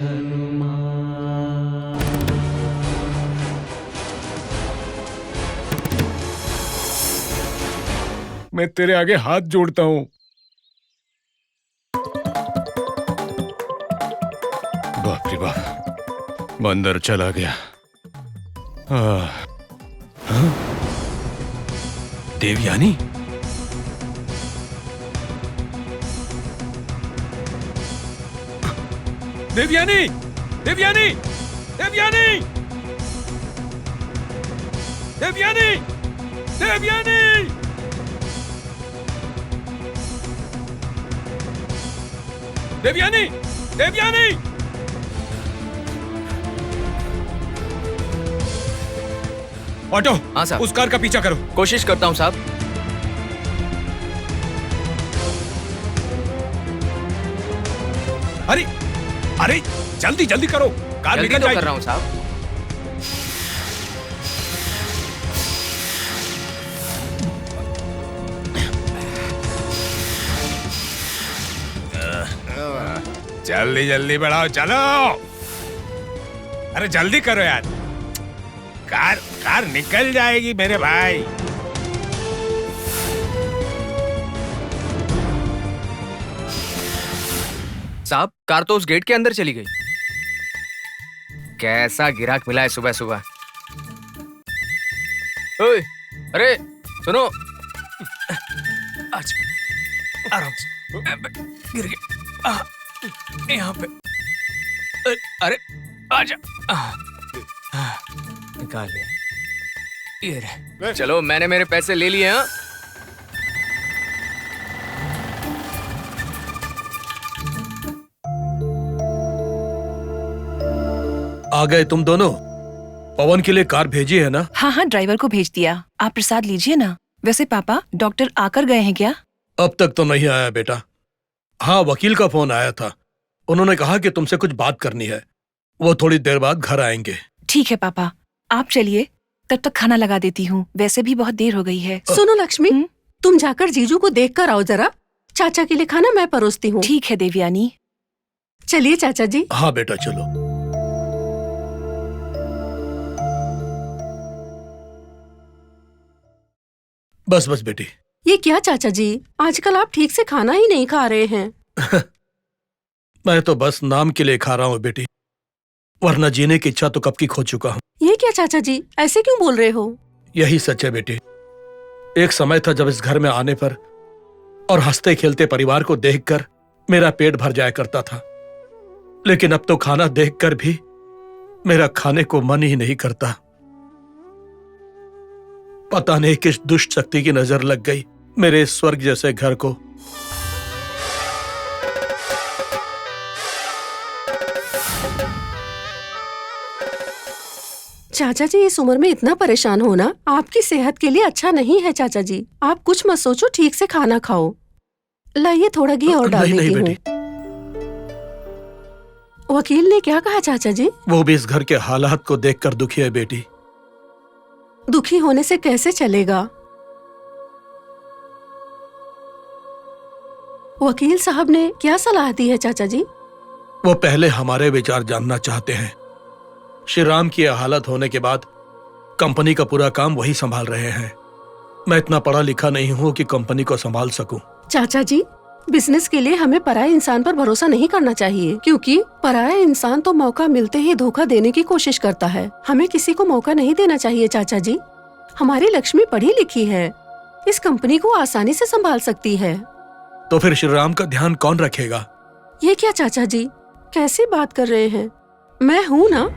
हनुमान। मैं तेरे आगे हाथ जोड़ता हूँ। बाप रे बाप, बंदर चला गया। हाँ? देवयानी? देवयानी! देवयानी! देवयानी! देवयानी! देवयानी! देवयानी! देवयानी! ऑटो, हाँ साहब। उस कार का पीछा करो। कोशिश करता हूँ साहब। अरे अरे जल्दी जल्दी करो, कार जल्दी निकल तो जाएगी। कर रहा हूँ साहब। जल्दी जल्दी बढ़ाओ, चलो। अरे जल्दी करो यार, कार कार निकल जाएगी मेरे भाई। साहब, कार तो उस गेट के अंदर चली गई। कैसा गिराक मिला है सुबह सुबह। ओए, अरे सुनो। अच्छा, आराम से। गिर गया यहाँ पे। अरे आजा। निकाल लिया। ये रहे। चलो, मैंने मेरे पैसे ले लिए। हाँ, आ गए तुम दोनों। पवन के लिए कार भेजी है ना? हाँ हाँ, ड्राइवर को भेज दिया। आप प्रसाद लीजिए ना। वैसे पापा, डॉक्टर आकर गए हैं क्या? अब तक तो नहीं आया बेटा। हाँ, वकील का फोन आया था। उन्होंने कहा कि तुमसे कुछ बात करनी है। वो थोड़ी देर बाद घर आएंगे। ठीक है पापा, आप चलिए, तब तक खाना लगा देती हूँ। वैसे भी बहुत देर हो गई है। सुनो लक्ष्मी, तुम जाकर जीजू को देख कर आओ जरा। चाचा के लिए खाना मैं परोसती हूँ। ठीक है देवयानी। चलिए चाचा जी। हाँ बेटा, चलो। बस बस बेटी। ये क्या चाचा जी, आजकल आप ठीक से खाना ही नहीं खा रहे हैं। मैं तो बस नाम के लिए खा रहा हूँ बेटी, वरना जीने की इच्छा तो कब की खो चुका हूँ। ये क्या चाचा जी, ऐसे क्यों बोल रहे हो? यही सच है बेटी। एक समय था जब इस घर में आने पर और हंसते खेलते परिवार को देखकर मेरा पेट भर जाया करता था, लेकिन अब तो खाना देखकर भी मेरा खाने को मन ही नहीं करता। पता नहीं किस दुष्ट शक्ति की नजर लग गई मेरे इस स्वर्ग जैसे घर को। चाचा जी, इस उम्र में इतना परेशान होना आपकी सेहत के लिए अच्छा नहीं है। चाचा जी, आप कुछ मत सोचो, ठीक से खाना खाओ। लाइए, थोड़ा घी और डाल नहीं देती बेटी। हूँ। वकील ने क्या कहा चाचा जी? वो भी इस घर के हालात को देखकर दुखी है बेटी। दुखी होने से कैसे चलेगा? वकील साहब ने क्या सलाह दी है चाचा जी? वो पहले हमारे विचार जानना चाहते हैं। श्री राम की यह हालत होने के बाद कंपनी का पूरा काम वही संभाल रहे हैं। मैं इतना पढ़ा लिखा नहीं हूँ कि कंपनी को संभाल सकूं। चाचा जी, बिजनेस के लिए हमें पराये इंसान पर भरोसा नहीं करना चाहिए, क्योंकि पराया इंसान तो मौका मिलते ही धोखा देने की कोशिश करता है। हमें किसी को मौका नहीं देना चाहिए चाचा जी। हमारी लक्ष्मी पढ़ी लिखी है, इस कंपनी को आसानी से संभाल सकती है। तो फिर श्री राम का ध्यान कौन रखेगा? ये क्या चाचा जी, कैसी बात कर रहे हैं? मैं हूँ ना।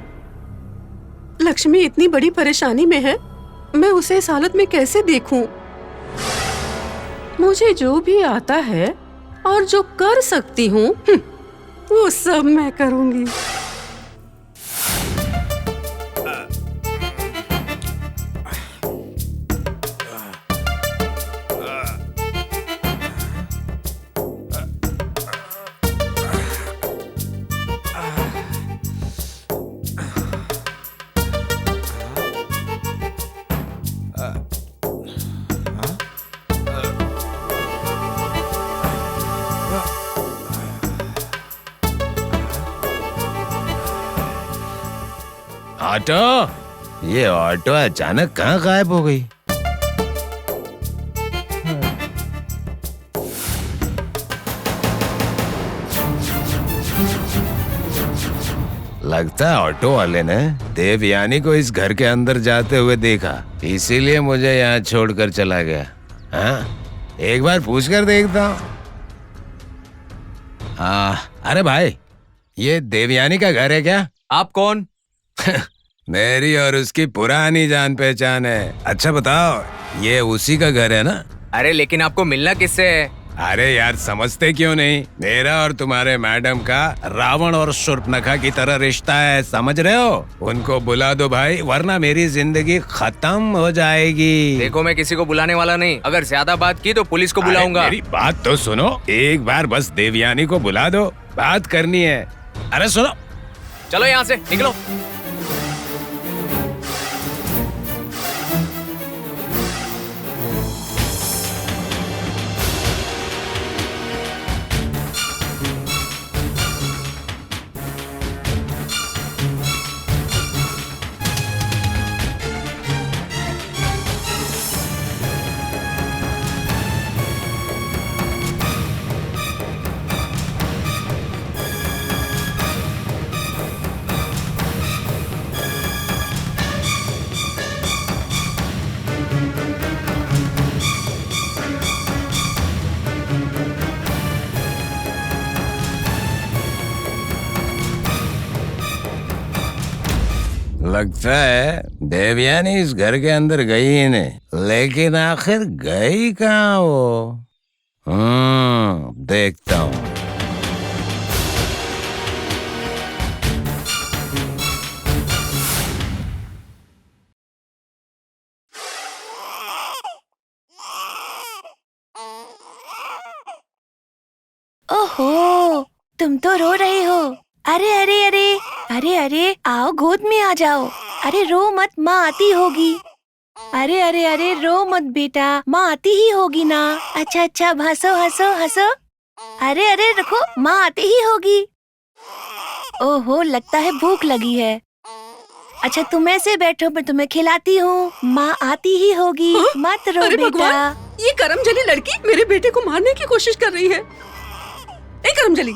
लक्ष्मी इतनी बड़ी परेशानी में है, मैं उसे इस हालत में कैसे देखूं? मुझे जो भी आता है और जो कर सकती हूँ, वो सब मैं करूँगी। ऑटो, ये ऑटो अचानक कहाँ गायब हो गई? लगता है ऑटो वाले ने देवयानी को इस घर के अंदर जाते हुए देखा, इसीलिए मुझे यहाँ छोड़कर चला गया। हाँ, एक बार पूछ कर देखता हूँ। अरे भाई, ये देवयानी का घर है क्या? आप कौन? मेरी और उसकी पुरानी जान पहचान है। अच्छा बताओ, ये उसी का घर है ना? अरे लेकिन आपको मिलना किससे है? अरे यार, समझते क्यों नहीं? मेरा और तुम्हारे मैडम का रावण और शूर्पणखा की तरह रिश्ता है, समझ रहे हो? उनको बुला दो भाई, वरना मेरी जिंदगी खत्म हो जाएगी। देखो, मैं किसी को बुलाने वाला नहीं। अगर ज्यादा बात की तो पुलिस को अरे बुलाऊंगा। मेरी बात तो सुनो, एक बार बस देवयानी को बुला दो, बात करनी है। अरे सुनो, चलो यहाँ से निकलो। लगता है देवयानी इस घर के अंदर गई ही नहीं, लेकिन आखिर गई कहाँ वो? देखता हूँ। ओहो, तुम तो रो रहे हो। अरे अरे अरे अरे अरे, आओ गोद में आ जाओ। अरे रो मत, माँ आती होगी। अरे अरे अरे, रो मत बेटा, माँ आती ही होगी ना। अच्छा अच्छा, हंसो हंसो हंसो। अरे अरे रुको, माँ आती ही होगी। ओहो, लगता है भूख लगी है। अच्छा तुम ऐसे बैठो, मैं तुम्हें खिलाती हूँ। माँ आती ही होगी, मत रो अरे बेटा। भगवान, ये करमजली लड़की मेरे बेटे को मारने की कोशिश कर रही है। ए करमजली,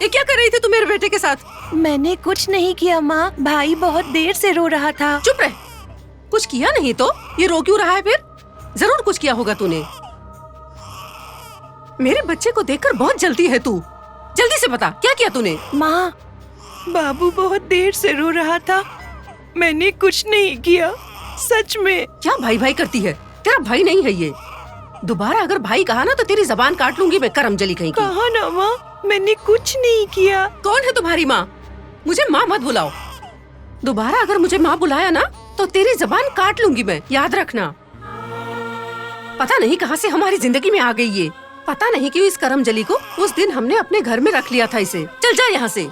ये क्या कर रही थी तू मेरे बेटे के साथ? मैंने कुछ नहीं किया माँ, भाई बहुत देर से रो रहा था। चुप रह, कुछ किया नहीं तो ये रो क्यों रहा है फिर? जरूर कुछ किया होगा तूने। मेरे बच्चे को देखकर बहुत जल्दी है तू, जल्दी से बता क्या किया तूने? माँ, बाबू बहुत देर से रो रहा था, मैंने कुछ नहीं किया, सच में। क्या भाई भाई करती है? तेरा भाई नहीं है ये। दोबारा अगर भाई कहा ना तो तेरी जबान काट लूंगी मैं, करमजली कहीं की। कहा ना माँ, मैंने कुछ नहीं किया। कौन है तुम्हारी माँ? मुझे माँ मत बुलाओ। दोबारा अगर मुझे माँ बुलाया ना तो तेरी जबान काट लूंगी मैं, याद रखना। पता नहीं कहाँ से हमारी जिंदगी में आ गई ये। पता नहीं क्यों इस करमजली को उस दिन हमने अपने घर में रख लिया था इसे। चल जा यहाँ से,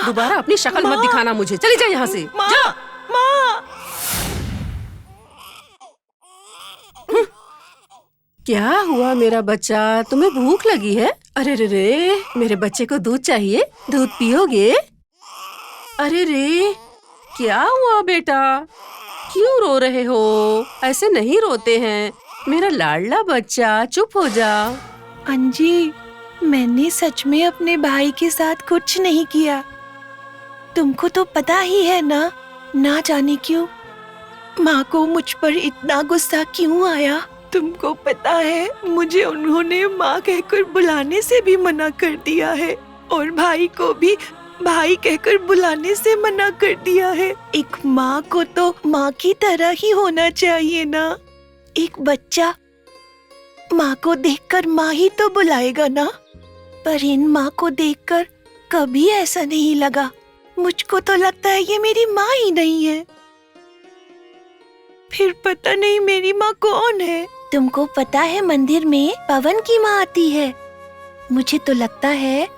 दोबारा अपनी शक्ल मत दिखाना मुझे। चली जा यहाँ से, जा। माँ, क्या हुआ मेरा बच्चा, तुम्हें भूख लगी है? अरे रे रे, मेरे बच्चे को दूध चाहिए, दूध पियोगे? अरे रे, क्या हुआ बेटा, क्यों रो रहे हो? ऐसे नहीं रोते हैं मेरा लाडला बच्चा, चुप हो जा। अंजी, मैंने सच में अपने भाई के साथ कुछ नहीं किया। तुमको तो पता ही है ना, ना जाने क्यों माँ को मुझ पर इतना गुस्सा क्यों आया। तुमको पता है, मुझे उन्होंने माँ कहकर बुलाने से भी मना कर दिया है, और भाई को भी भाई कहकर बुलाने से मना कर दिया है। एक माँ को तो माँ की तरह ही होना चाहिए ना। एक बच्चा माँ को देखकर माँ ही तो बुलाएगा ना, पर इन माँ को देखकर कभी ऐसा नहीं लगा। मुझको तो लगता है ये मेरी माँ ही नहीं है। फिर पता नहीं मेरी माँ कौन है। तुमको पता है, मंदिर में पवन की माँ आती है। मुझे तो लगता है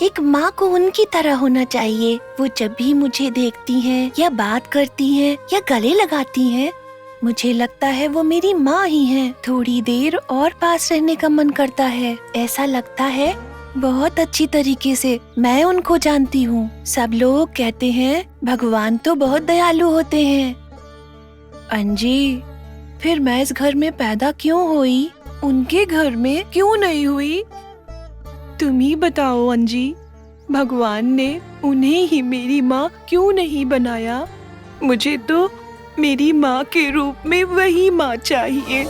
एक माँ को उनकी तरह होना चाहिए। वो जब भी मुझे देखती हैं या बात करती हैं या गले लगाती हैं, मुझे लगता है वो मेरी माँ ही है। थोड़ी देर और पास रहने का मन करता है। ऐसा लगता है बहुत अच्छी तरीके से मैं उनको जानती हूँ। सब लोग कहते हैं भगवान तो बहुत दयालु होते हैं। अंजी, फिर मैं इस घर में पैदा क्यों हुई, उनके घर में क्यों नहीं हुई? तुम ही बताओ अंजी, भगवान ने उन्हें ही मेरी माँ क्यों नहीं बनाया? मुझे तो मेरी माँ के रूप में वही माँ चाहिए।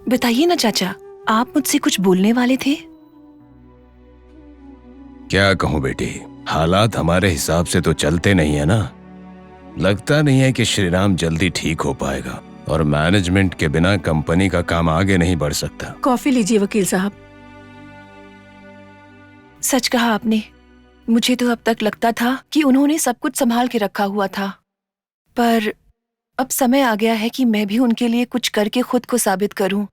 बताइए ना चाचा, आप मुझसे कुछ बोलने वाले थे? क्या कहूँ बेटी, हालात हमारे हिसाब से तो चलते नहीं है ना। लगता नहीं है कि श्रीराम जल्दी ठीक हो पाएगा और मैनेजमेंट के बिना कंपनी का काम आगे नहीं बढ़ सकता। कॉफी लीजिए वकील साहब। सच कहा आपने। मुझे तो अब तक लगता था कि उन्होंने सब कुछ संभाल के रखा हुआ था, पर अब समय आ गया है कि मैं भी उनके लिए कुछ करके खुद को साबित करूं।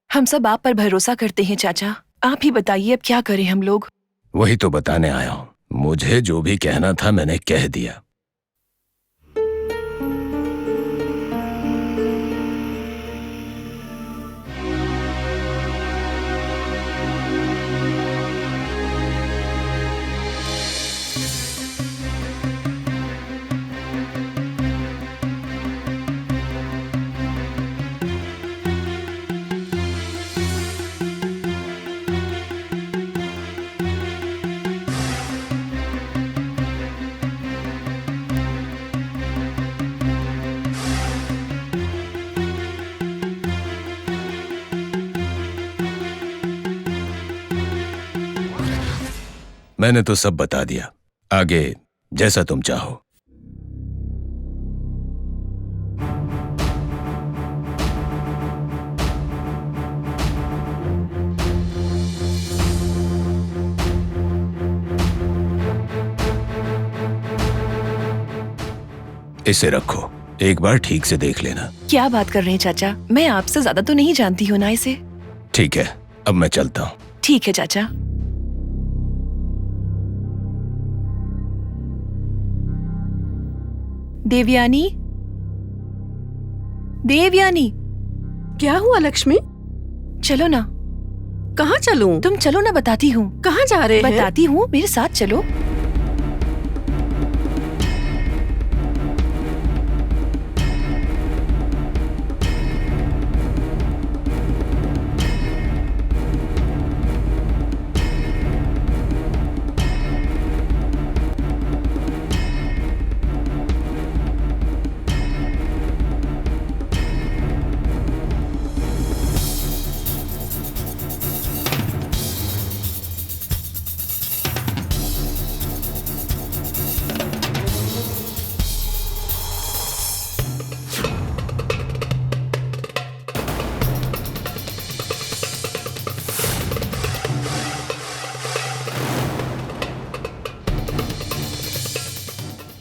हम सब आप पर भरोसा करते हैं चाचा, आप ही बताइए अब क्या करें हम लोग। वही तो बताने आया हूँ, मुझे जो भी कहना था मैंने कह दिया। मैंने तो सब बता दिया, आगे जैसा तुम चाहो। इसे रखो, एक बार ठीक से देख लेना। क्या बात कर रहे हैं चाचा, मैं आपसे ज्यादा तो नहीं जानती हूँ ना इसे। ठीक है, अब मैं चलता हूँ। ठीक है चाचा। देवयानी, देवयानी, क्या हुआ लक्ष्मी? चलो ना। कहाँ चलूं? तुम चलो ना, बताती हूँ। कहाँ जा रहे हैं? बताती हूँ, मेरे साथ चलो।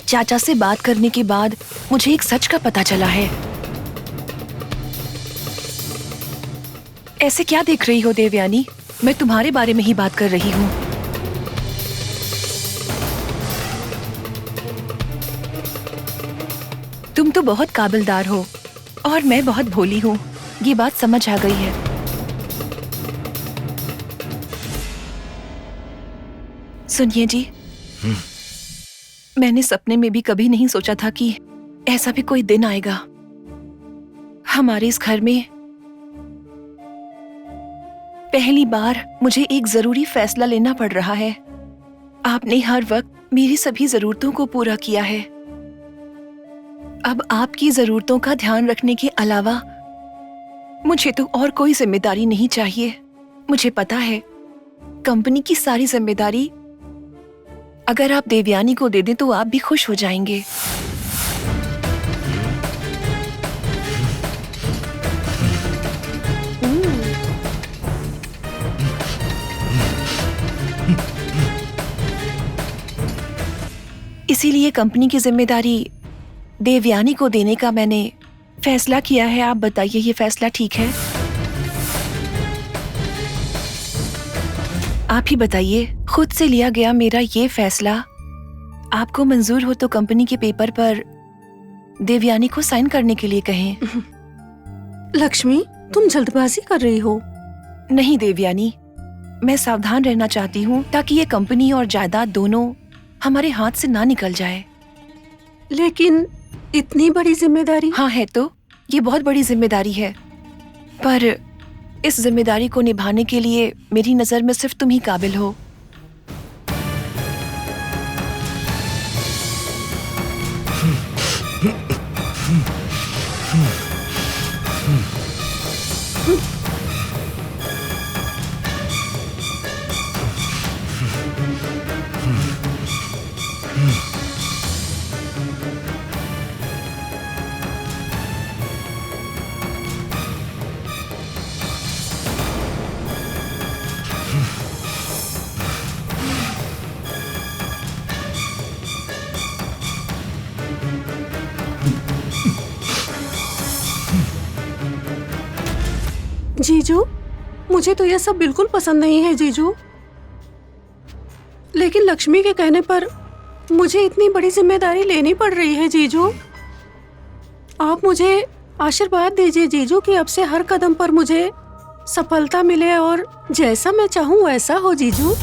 चाचा से बात करने के बाद मुझे एक सच का पता चला है। ऐसे क्या देख रही हो देवयानी? मैं तुम्हारे बारे में ही बात कर रही हूँ। तुम तो बहुत काबिलदार हो और मैं बहुत भोली हूँ, ये बात समझ आ गई है। सुनिए जी, मैंने सपने में भी कभी नहीं सोचा था कि ऐसा भी कोई दिन आएगा। हमारे इस घर में पहली बार मुझे एक जरूरी फैसला लेना पड़ रहा है। आपने हर वक्त मेरी सभी जरूरतों को पूरा किया है। अब आपकी जरूरतों का ध्यान रखने के अलावा मुझे तो और कोई जिम्मेदारी नहीं चाहिए। मुझे पता है कंपनी की सारी जिम्मेदारी अगर आप देवयानी को दे दें तो आप भी खुश हो जाएंगे। इसीलिए कंपनी की जिम्मेदारी देवयानी को देने का मैंने फैसला किया है। आप बताइए, ये फैसला ठीक है? आप ही बताइए, खुद से लिया गया मेरा ये फैसला आपको मंजूर हो तो कंपनी के पेपर पर देवयानी को साइन करने के लिए कहें। लक्ष्मी, तुम जल्दबाजी कर रही हो। नहीं देवयानी, मैं सावधान रहना चाहती हूँ ताकि ये कंपनी और जायदाद दोनों हमारे हाथ से ना निकल जाए। लेकिन इतनी बड़ी जिम्मेदारी। हाँ है तो, ये बहुत बड़ी जिम्मेदारी है, पर इस जिम्मेदारी को निभाने के लिए मेरी नजर में सिर्फ तुम ही काबिल हो। जीजू, मुझे तो यह सब बिल्कुल पसंद नहीं है जीजू। लेकिन लक्ष्मी के कहने पर मुझे इतनी बड़ी जिम्मेदारी लेनी पड़ रही है जीजू। आप मुझे आशीर्वाद दीजिए जीजू कि अब से हर कदम पर मुझे सफलता मिले और जैसा मैं चाहूँ वैसा हो जीजू।